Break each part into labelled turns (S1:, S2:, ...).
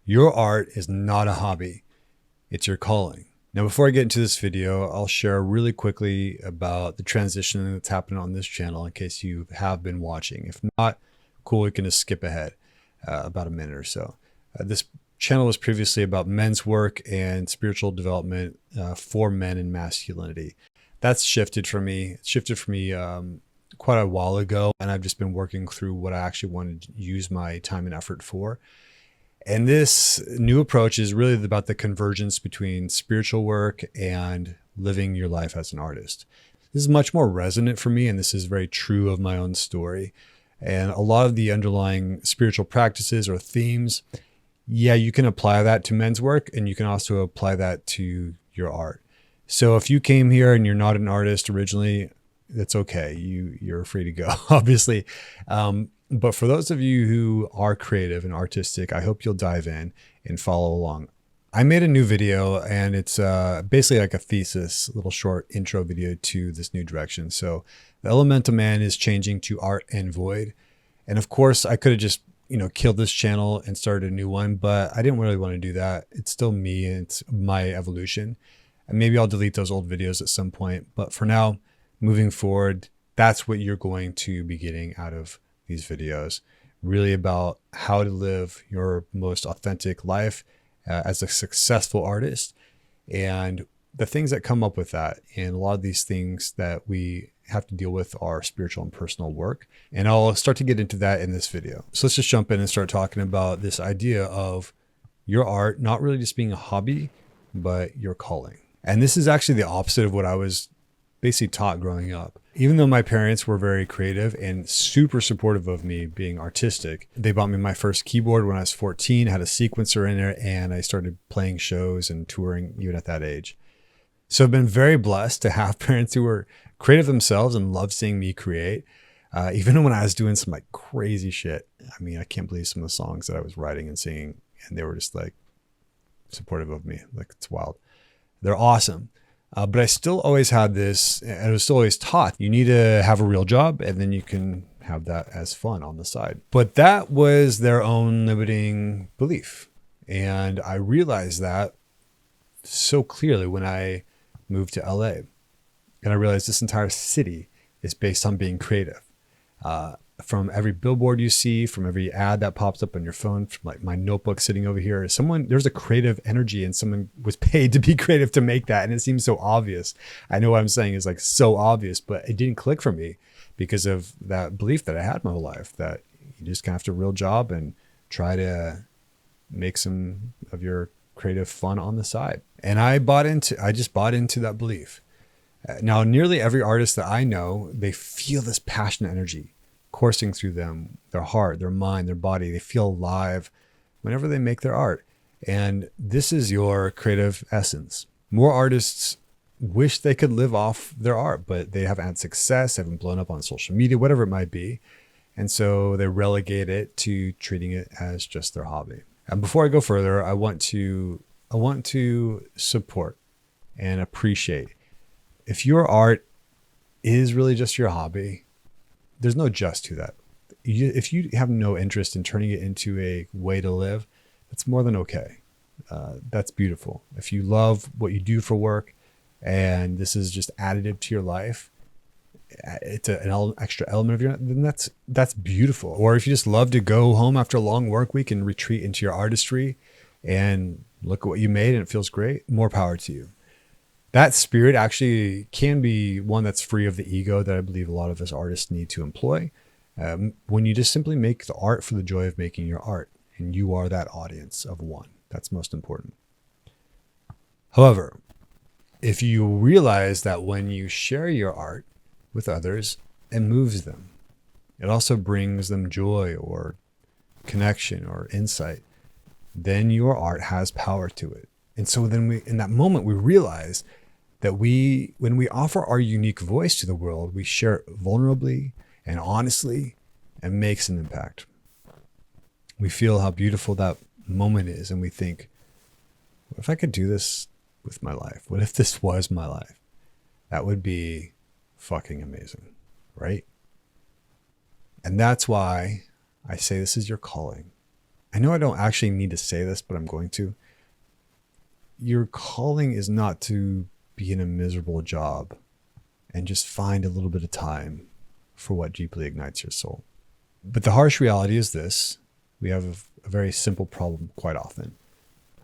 S1: Your art is not a hobby, it's your calling. Now, before I get into this video, I'll share really quickly about the transition that's happened on this channel in case you have been watching. If not, cool, we can just skip ahead about a minute or so. This channel was previously about men's work and spiritual development for men and masculinity. That's shifted for me. It shifted for me quite a while ago, and I've just been working through what I actually wanted to use my time and effort for. And this new approach is really about the convergence between spiritual work and living your life as an artist. This is much more resonant for me, and this is very true of my own story. And a lot of the underlying spiritual practices or themes, yeah, you can apply that to men's work, and you can also apply that to your art. So if you came here and you're not an artist originally, that's okay. You're free to go, obviously. But for those of you who are creative and artistic, I hope you'll dive in and follow along. I made a new video, and it's basically like a thesis, a little short intro video to this new direction. So the Elemental Man is changing to Art and Void. And of course, I could have just, killed this channel and started a new one, but I didn't really want to do that. It's still me, and it's my evolution. And maybe I'll delete those old videos at some point. But for now, moving forward, that's what you're going to be getting out of these videos, really about how to live your most authentic life as a successful artist and the things that come up with that. And a lot of these things that we have to deal with are spiritual and personal work. And I'll start to get into that in this video. So let's just jump in and start talking about this idea of your art not really just being a hobby, but your calling. And this is actually the opposite of what I was basically taught growing up. Even though my parents were very creative and super supportive of me being artistic, they bought me my first keyboard when I was 14, had a sequencer in there, and I started playing shows and touring even at that age. So I've been very blessed to have parents who were creative themselves and loved seeing me create. Even when I was doing some like crazy shit. I mean, I can't believe some of the songs that I was writing and singing, and they were just like supportive of me. Like, it's wild. They're awesome. But I still always had this, and I was still always taught, you need to have a real job, and then you can have that as fun on the side. But that was their own limiting belief. And I realized that so clearly when I moved to LA. And I realized this entire city is based on being creative. From every billboard you see, from every ad that pops up on your phone, from like my notebook sitting over here, there's a creative energy, and someone was paid to be creative to make that. And it seems so obvious. I know what I'm saying is like so obvious, but it didn't click for me because of that belief that I had my whole life, that you just kind of have to real job and try to make some of your creative fun on the side. And I just bought into that belief. Now, nearly every artist that I know, they feel this passionate energy coursing through them, their heart, their mind, their body. They feel alive whenever they make their art. And this is your creative essence. More artists wish they could live off their art, but they haven't had success, haven't blown up on social media, whatever it might be. And so they relegate it to treating it as just their hobby. And before I go further, I want to support and appreciate. If your art is really just your hobby, there's no just to that. If you have no interest in turning it into a way to live, that's more than okay. That's beautiful. If you love what you do for work and this is just additive to your life, it's an extra element of your life, then that's beautiful. Or if you just love to go home after a long work week and retreat into your artistry and look at what you made and it feels great, more power to you. That spirit actually can be one that's free of the ego that I believe a lot of us artists need to employ. When you just simply make the art for the joy of making your art, and you are that audience of one. That's most important. However, if you realize that when you share your art with others, it moves them. It also brings them joy or connection or insight. Then your art has power to it. And so then in that moment, we realize that when we offer our unique voice to the world, we share it vulnerably and honestly and makes an impact. We feel how beautiful that moment is, and we think, what if I could do this with my life? What if this was my life? That would be fucking amazing, right? And that's why I say this is your calling. I know I don't actually need to say this, but I'm going to. Your calling is not to be in a miserable job and just find a little bit of time for what deeply ignites your soul. But the harsh reality is this: we have a very simple problem quite often.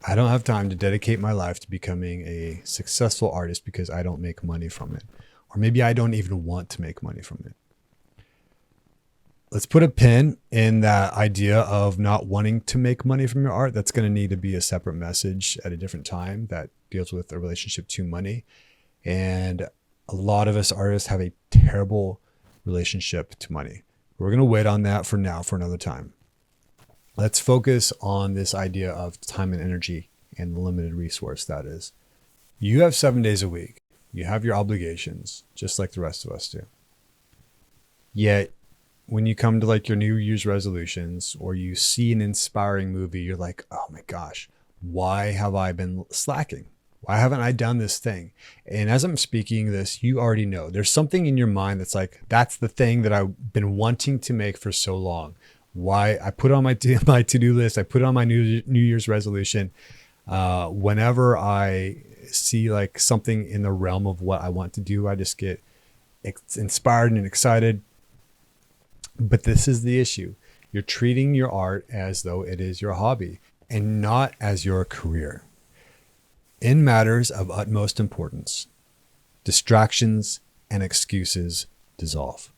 S1: I don't have time to dedicate my life to becoming a successful artist because I don't make money from it. Or maybe I don't even want to make money from it. Let's put a pin in that idea of not wanting to make money from your art. That's going to need to be a separate message at a different time that deals with a relationship to money. And a lot of us artists have a terrible relationship to money. We're going to wait on that for now, for another time. Let's focus on this idea of time and energy and the limited resource that is. You have 7 days a week. You have your obligations, just like the rest of us do. Yet, when you come to like your New Year's resolutions or you see an inspiring movie, you're like, oh my gosh, why have I been slacking? Why haven't I done this thing? And as I'm speaking this, you already know there's something in your mind that's like, that's the thing that I've been wanting to make for so long. Why I put on my to-do list, I put on my New Year's resolution. Whenever I see like something in the realm of what I want to do, I just get inspired and excited. But this is the issue. You're treating your art as though it is your hobby and not as your career. In matters of utmost importance, distractions and excuses dissolve.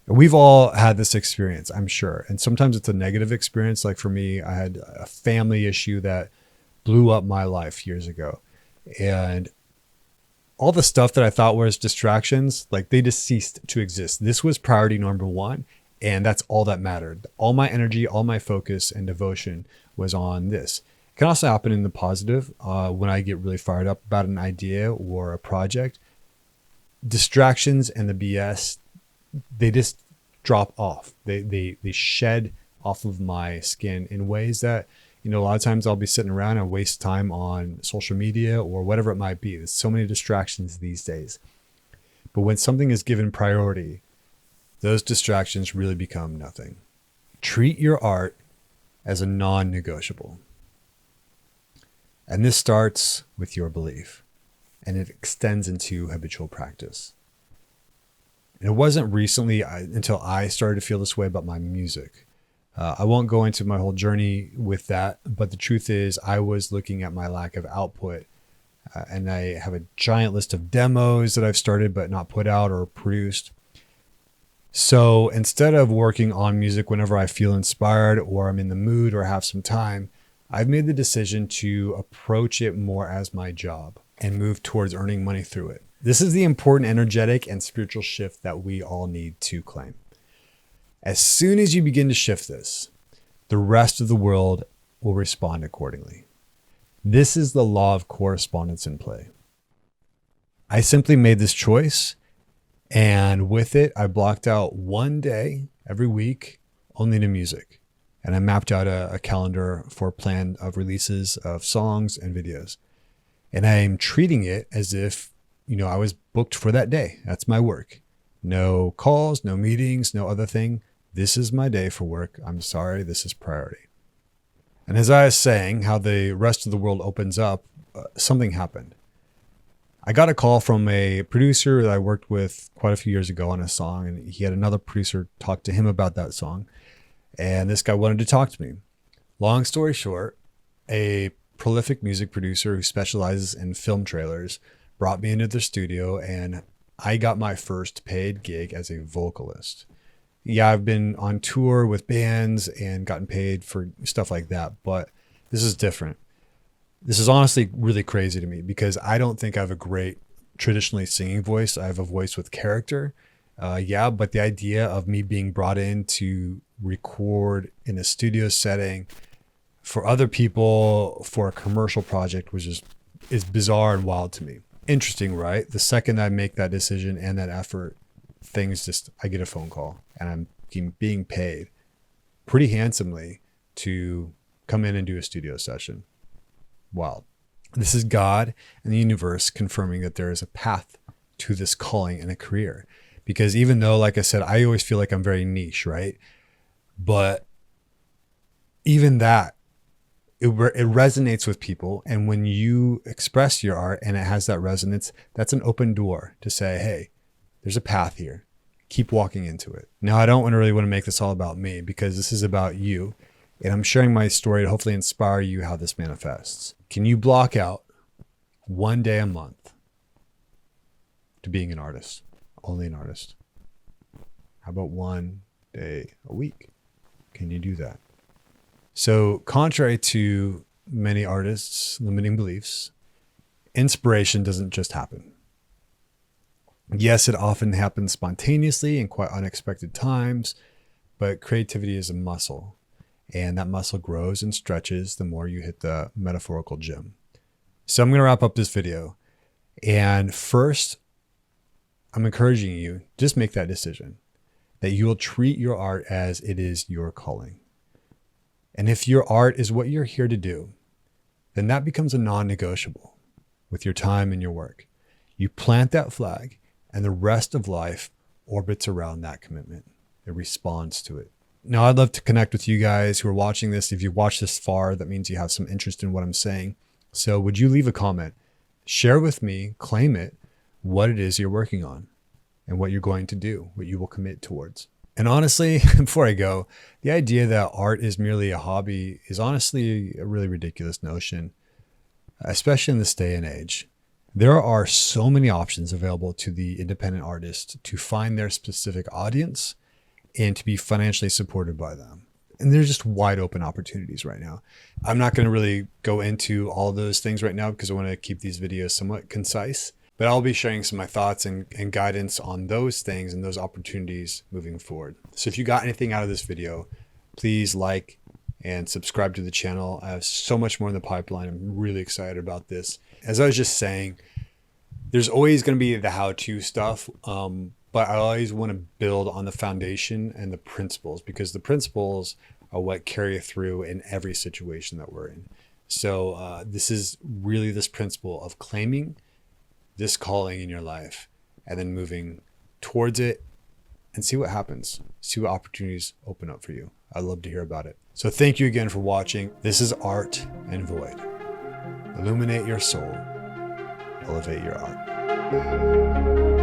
S1: We've all had this experience, I'm sure. And sometimes it's a negative experience. Like for me, I had a family issue that blew up my life years ago. And all the stuff that I thought was distractions, like they just ceased to exist. This was priority number one. And that's all that mattered. All my energy, all my focus and devotion was on this. It can also happen in the positive when I get really fired up about an idea or a project. Distractions and the BS, they just drop off. They shed off of my skin in ways that, you know, a lot of times I'll be sitting around and waste time on social media or whatever it might be. There's so many distractions these days. But when something is given priority, those distractions really become nothing. Treat your art as a non-negotiable. And this starts with your belief, and it extends into habitual practice. And it wasn't recently until I started to feel this way about my music. I won't go into my whole journey with that, but the truth is I was looking at my lack of output, and I have a giant list of demos that I've started but not put out or produced. So instead of working on music whenever I feel inspired or I'm in the mood or have some time, I've made the decision to approach it more as my job and move towards earning money through it. This is the important energetic and spiritual shift that we all need to claim. As soon as you begin to shift this, the rest of the world will respond accordingly. This is the law of correspondence in play. I simply made this choice, and with it, I blocked out one day every week only to music. And I mapped out a calendar for a plan of releases of songs and videos. And I am treating it as if, you know, I was booked for that day. That's my work. No calls, no meetings, no other thing. This is my day for work. I'm sorry, this is priority. And as I was saying, how the rest of the world opens up, something happened. I got a call from a producer that I worked with quite a few years ago on a song, and he had another producer talk to him about that song. And this guy wanted to talk to me. Long story short, a prolific music producer who specializes in film trailers brought me into their studio, and I got my first paid gig as a vocalist. Yeah, I've been on tour with bands and gotten paid for stuff like that, but this is different. This is honestly really crazy to me because I don't think I have a great traditionally singing voice. I have a voice with character. But the idea of me being brought in to record in a studio setting for other people for a commercial project is bizarre and wild to me. Interesting, right? The second I make that decision and that effort, I get a phone call and I'm being paid pretty handsomely to come in and do a studio session. Wow. This is God and the universe confirming that there is a path to this calling and a career. Because even though, like I said, I always feel like I'm very niche, right? But even that, it resonates with people. And when you express your art and it has that resonance, that's an open door to say, hey, there's a path here. Keep walking into it. Now, I don't really want to make this all about me, because this is about you. And I'm sharing my story to hopefully inspire you how this manifests. Can you block out one day a month to being an artist? Only an artist. How about one day a week? Can you do that? So contrary to many artists' limiting beliefs, inspiration doesn't just happen. Yes, it often happens spontaneously in quite unexpected times, but creativity is a muscle, and that muscle grows and stretches the more you hit the metaphorical gym. So I'm going to wrap up this video. And first, I'm encouraging you, just make that decision that you will treat your art as it is your calling. And if your art is what you're here to do, then that becomes a non-negotiable with your time and your work. You plant that flag, and the rest of life orbits around that commitment. It responds to it. Now, I'd love to connect with you guys who are watching this. If you've watched this far, that means you have some interest in what I'm saying. So would you leave a comment? Share with me, claim it, what it is you're working on and what you're going to do, what you will commit towards. And honestly, before I go, the idea that art is merely a hobby is honestly a really ridiculous notion, especially in this day and age. There are so many options available to the independent artist to find their specific audience and to be financially supported by them. And there's just wide open opportunities right now. I'm not going to really go into all of those things right now because I want to keep these videos somewhat concise. But I'll be sharing some of my thoughts and guidance on those things and those opportunities moving forward. So if you got anything out of this video, please like and subscribe to the channel. I have so much more in the pipeline. I'm really excited about this. As I was just saying, there's always going to be the how-to stuff, but I always want to build on the foundation and the principles, because the principles are what carry through in every situation that we're in. So this is really this principle of claiming this calling in your life and then moving towards it and see what happens. See what opportunities open up for you. I'd love to hear about it. So thank you again for watching. This is Art and Void. Illuminate your soul. Elevate your art.